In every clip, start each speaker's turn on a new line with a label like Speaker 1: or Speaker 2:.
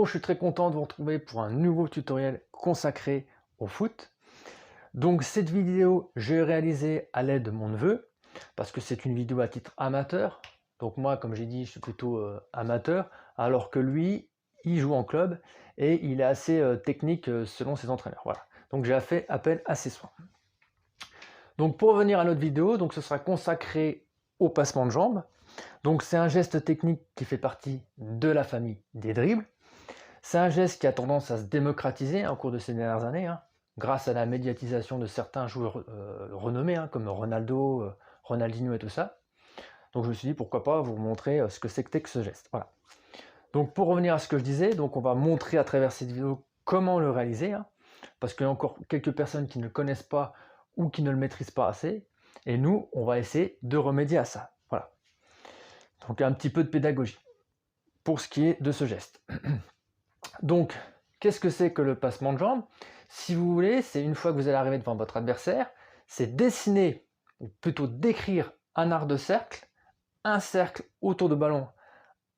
Speaker 1: je suis très content de vous retrouver pour un nouveau tutoriel consacré au foot. Donc cette vidéo, je l'ai réalisée à l'aide de mon neveu, parce que c'est une vidéo à titre amateur. Donc moi, comme j'ai dit, je suis plutôt amateur, alors que lui, il joue en club et il est assez technique selon ses entraîneurs. Voilà. Donc j'ai fait appel à ses soins. Donc pour revenir à notre vidéo, donc ce sera consacré au passement de jambes. Donc c'est un geste technique qui fait partie de la famille des dribbles. C'est un geste qui a tendance à se démocratiser au cours de ces dernières années, grâce à la médiatisation de certains joueurs renommés, comme Ronaldo, Ronaldinho et tout ça. Donc je me suis dit pourquoi pas vous montrer ce que c'était que ce geste. Voilà. Donc pour revenir à ce que je disais, donc on va montrer à travers cette vidéo comment le réaliser, parce qu'il y a encore quelques personnes qui ne le connaissent pas ou qui ne le maîtrisent pas assez. Et nous, on va essayer de remédier à ça. Voilà. Donc un petit peu de pédagogie pour ce qui est de ce geste. Donc, qu'est-ce que c'est que le passement de jambes? Si vous voulez, c'est une fois que vous allez arriver devant votre adversaire, c'est dessiner, ou plutôt décrire un arc de cercle, un cercle autour du ballon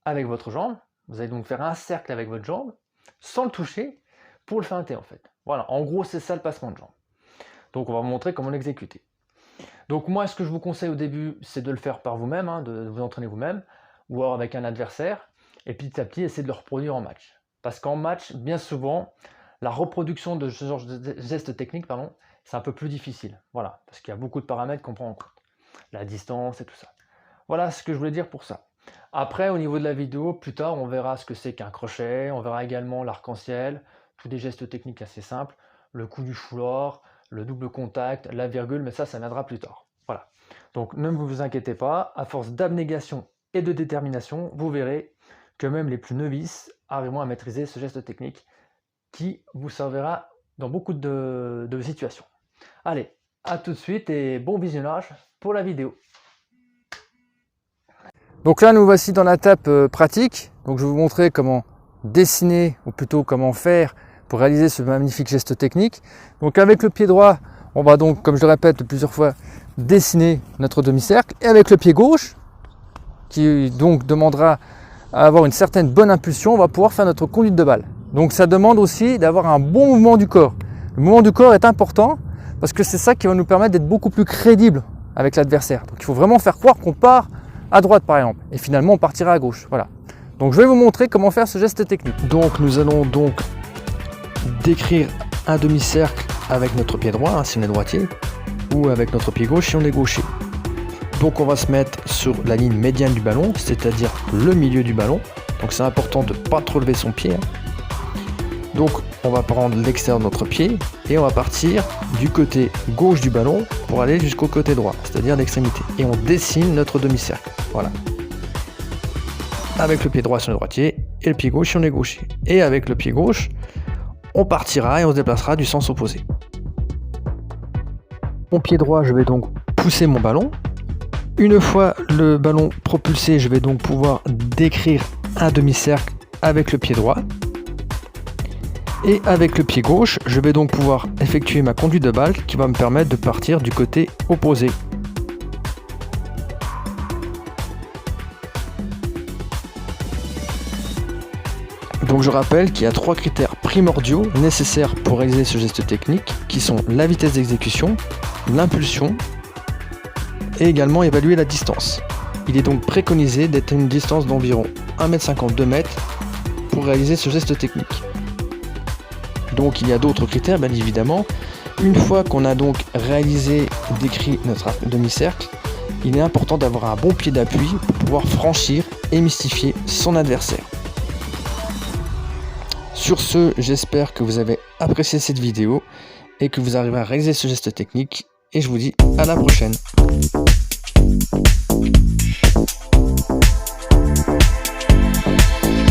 Speaker 1: avec votre jambe. Vous allez donc faire un cercle avec votre jambe, sans le toucher, pour le feinter en fait. Voilà, en gros, c'est ça le passement de jambes. Donc, on va vous montrer comment l'exécuter. Donc moi, ce que je vous conseille au début, c'est de le faire par vous-même, de vous entraîner vous-même, ou alors avec un adversaire, et petit à petit, essayer de le reproduire en match. Parce qu'en match, bien souvent, la reproduction de ce genre de geste technique, c'est un peu plus difficile. Voilà, parce qu'il y a beaucoup de paramètres qu'on prend en compte. La distance et tout ça. Voilà ce que je voulais dire pour ça. Après, au niveau de la vidéo, plus tard, on verra ce que c'est qu'un crochet, on verra également l'arc-en-ciel, tous des gestes techniques assez simples, le coup du foulard, le double contact, la virgule, mais ça viendra plus tard. Voilà. Donc ne vous inquiétez pas, à force d'abnégation et de détermination, vous verrez que même les plus novices arriveront à maîtriser ce geste technique qui vous servira dans beaucoup de situations. Allez, à tout de suite et bon visionnage pour la vidéo. Donc là, nous voici dans la tape pratique. Donc je vais vous montrer comment dessiner, ou plutôt comment faire pour réaliser ce magnifique geste technique. Donc avec le pied droit, on va donc, comme je le répète plusieurs fois, dessiner notre demi-cercle. Et avec le pied gauche, qui donc demandera à avoir une certaine bonne impulsion, on va pouvoir faire notre conduite de balle. Donc ça demande aussi d'avoir un bon mouvement du corps. Le mouvement du corps est important parce que c'est ça qui va nous permettre d'être beaucoup plus crédible avec l'adversaire. Donc il faut vraiment faire croire qu'on part à droite par exemple, et finalement on partira à gauche. Voilà. Donc je vais vous montrer comment faire ce geste technique. Donc nous allons donc décrire un demi-cercle avec notre pied droit, si on est droitier, ou avec notre pied gauche si on est gaucher. Donc on va se mettre sur la ligne médiane du ballon, c'est-à-dire le milieu du ballon. Donc c'est important de ne pas trop lever son pied. Donc on va prendre l'extérieur de notre pied et on va partir du côté gauche du ballon pour aller jusqu'au côté droit, c'est-à-dire l'extrémité. Et on dessine notre demi-cercle. Voilà. Avec le pied droit si on est droitier et le pied gauche si on est gaucher. Et avec le pied gauche, on partira et on se déplacera du sens opposé. Mon pied droit, je vais donc pousser mon ballon. Une fois le ballon propulsé, je vais donc pouvoir décrire un demi-cercle avec le pied droit. Et avec le pied gauche, je vais donc pouvoir effectuer ma conduite de balle qui va me permettre de partir du côté opposé. Donc je rappelle qu'il y a 3 critères primordiaux nécessaires pour réaliser ce geste technique qui sont la vitesse d'exécution, l'impulsion et également évaluer la distance. Il est donc préconisé d'être à une distance d'environ 1,50 m, 2 m pour réaliser ce geste technique. Donc il y a d'autres critères bien évidemment. Une fois qu'on a donc réalisé, décrit notre demi-cercle, il est important d'avoir un bon pied d'appui pour pouvoir franchir et mystifier son adversaire. Sur ce, j'espère que vous avez apprécié cette vidéo et que vous arriverez à réaliser ce geste technique et je vous dis à la prochaine.